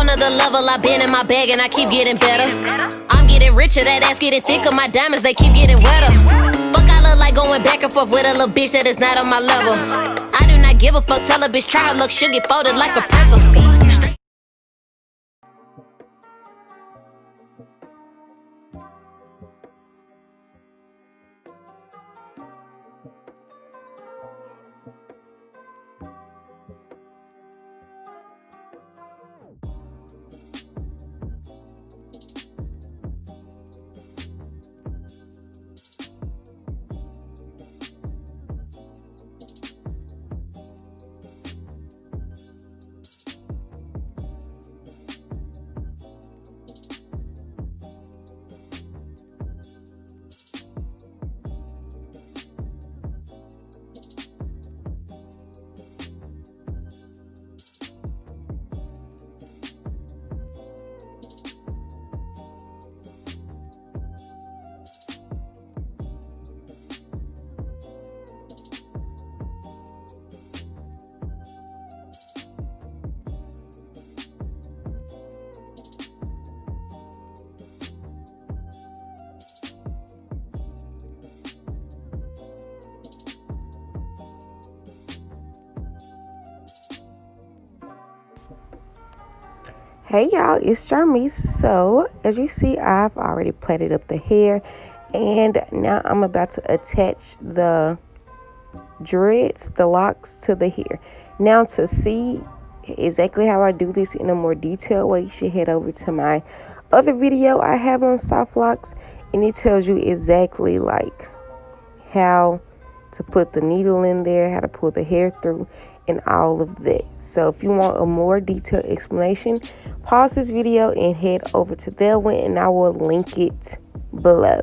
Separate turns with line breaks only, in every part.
another level. I've been in my bag and I keep getting better. I'm getting richer, that ass getting thicker. My diamonds, they keep getting wetter. Fuck, I look like going back and forth with a little bitch that is not on my level. I do not give a fuck, tell a bitch try her luck, she'll get folded like a pretzel.
Hey y'all, it's Jarmeese. So as you see, I've already plaited up the hair, and now I'm about to attach the dreads, the locks, to the hair. Now, to see exactly how I do this in a more detailed way, you should head over to my other video I have on soft locks, and it tells you exactly like how to put the needle in there, how to pull the hair through, and all of that. So if you want a more detailed explanation, pause this video and head over to that one, and I will link it below.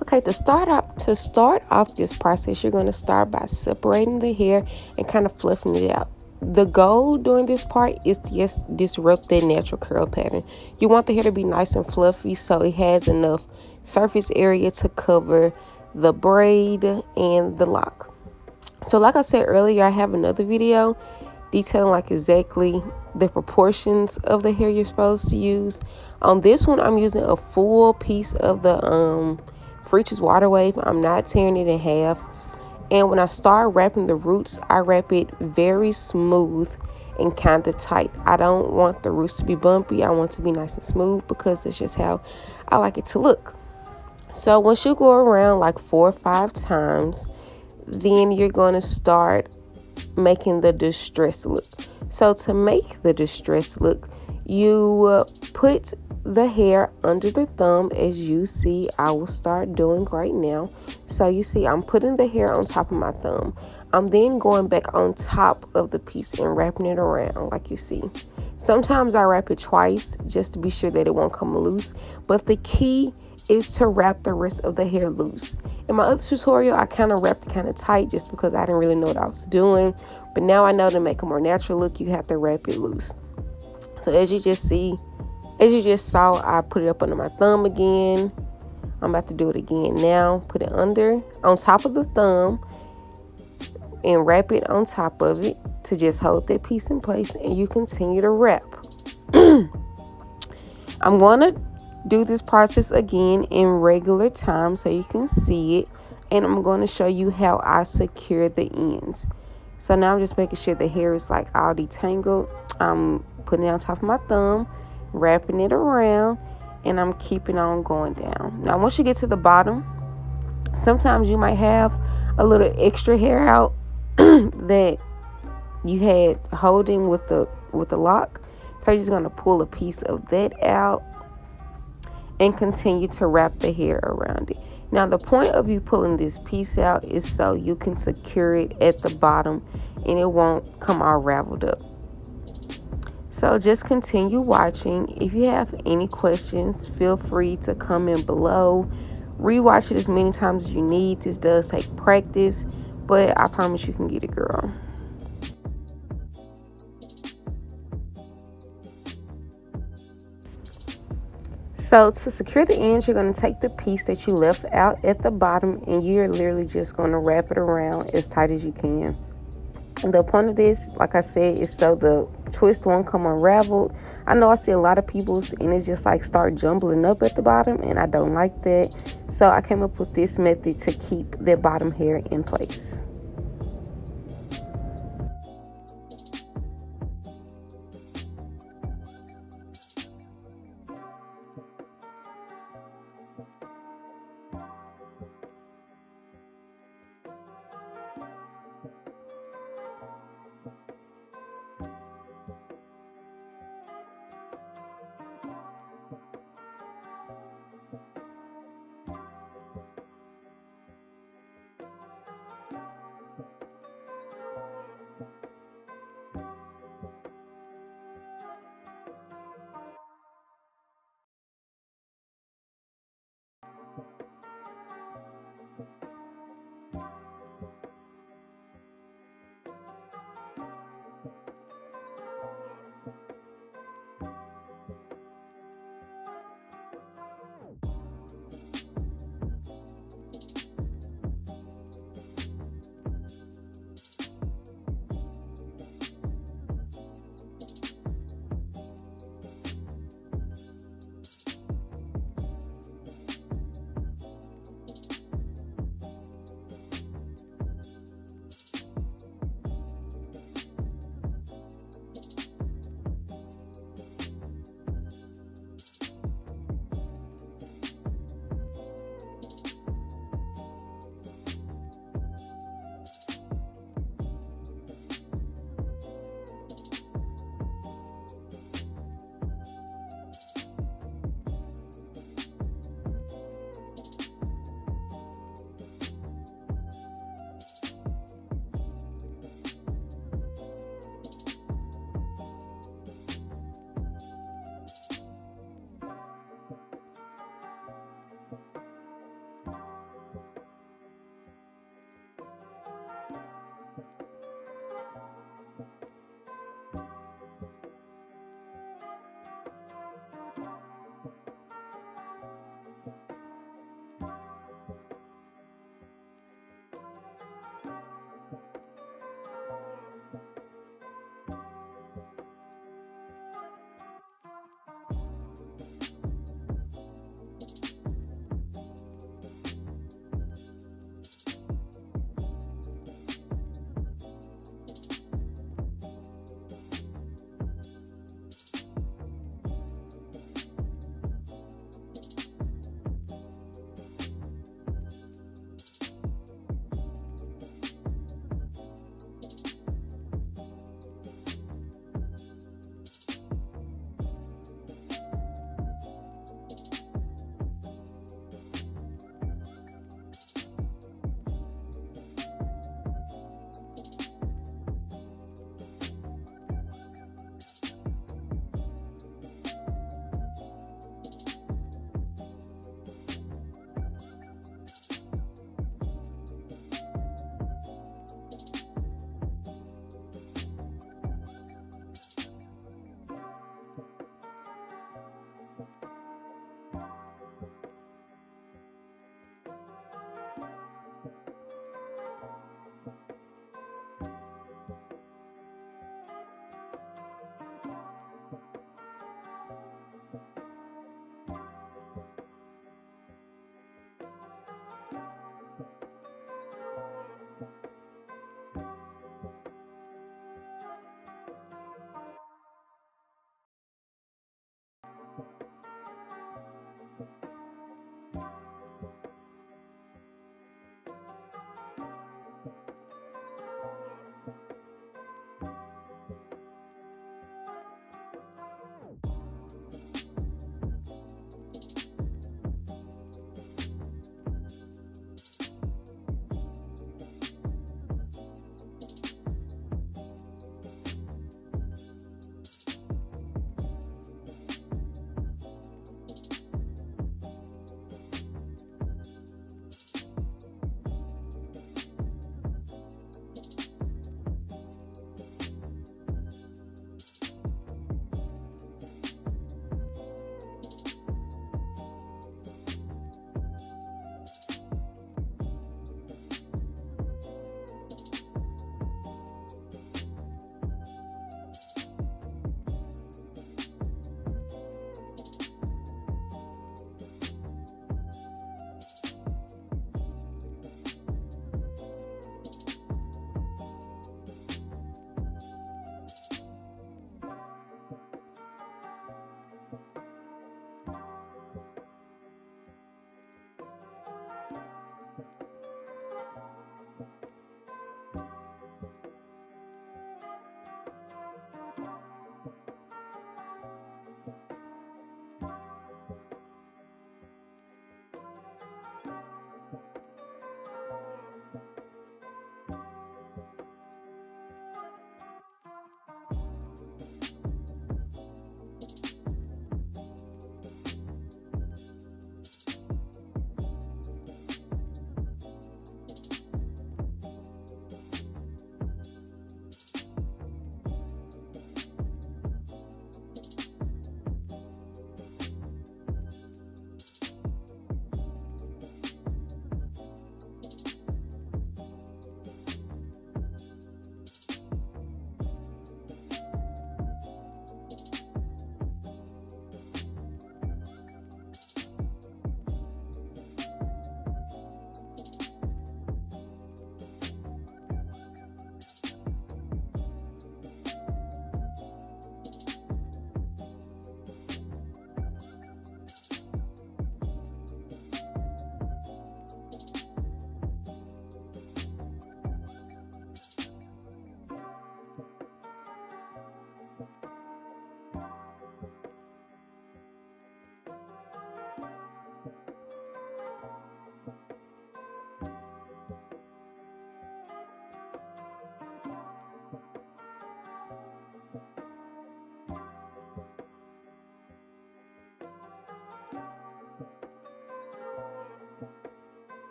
Okay, to start off this process, you're going to start by separating the hair and kind of fluffing it out. The goal during this part is to just disrupt that natural curl pattern. You want the hair to be nice and fluffy so it has enough surface area to cover the braid and the lock. So like I said earlier, I have another video detailing like exactly the proportions of the hair you're supposed to use. On this one, I'm using a full piece of the freetress waterwave. I'm not tearing it in half. And when I start wrapping the roots, I wrap it very smooth and kind of tight. I don't want the roots to be bumpy. I want it to be nice and smooth because it's just how I like it to look. So once you go around like 4 or 5 times, then you're going to start making the distress look. So to make the distress look, you put the hair under the thumb, as you see I will start doing right now. So you see I'm putting the hair on top of my thumb. I'm then going back on top of the piece and wrapping it around like you see. Sometimes I wrap it twice just to be sure that it won't come loose, but the key is to wrap the rest of the hair loose. In my other tutorial, I kind of wrapped it kind of tight just because I didn't really know what I was doing, but now I know to make a more natural look, you have to wrap it loose. So as you just saw, I put it up under my thumb again. I'm about to do it again now. Put it on top of the thumb and wrap it on top of it to just hold that piece in place, and you continue to wrap. I'm going to do this process again in regular time so you can see it, and I'm going to show you how I secure the ends. So now I'm just making sure the hair is like all detangled. I'm putting it on top of my thumb, wrapping it around, and I'm keeping on going down. Now once you get to the bottom, sometimes you might have a little extra hair out that you had holding with the lock. So you're just going to pull a piece of that out and continue to wrap the hair around it. Now the point of you pulling this piece out is so you can secure it at the bottom and it won't come all raveled up. So just continue watching. If you have any questions, feel free to comment below. Rewatch it as many times as you need. This does take practice, but I promise you can get it, girl. So to secure the ends, you're going to take the piece that you left out at the bottom and you're literally just going to wrap it around as tight as you can. And the point of this, like I said, is so the twist won't come unraveled. I know I see a lot of people's and it's just like start jumbling up at the bottom, and I don't like that. So I came up with this method to keep the bottom hair in place.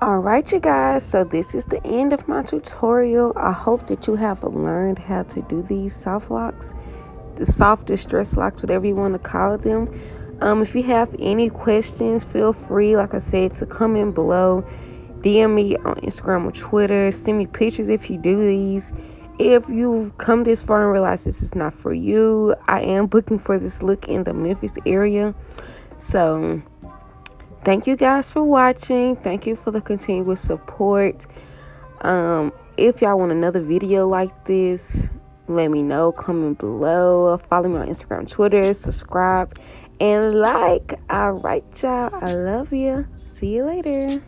Alright you guys, so this is the end of my tutorial. I hope that you have learned how to do these soft locks, the soft distress locks, whatever you want to call them. If you have any questions, feel free, like I said, to comment below. DM me on Instagram or Twitter. Send me pictures if you do these. If you've come this far and realize this is not for you, I am booking for this look in the Memphis area. So thank you guys for watching. Thank you for the continuous support. If y'all want another video like this, let me know. Comment below. Follow me on Instagram, Twitter. Subscribe and like. Alright y'all, I love you. See you later.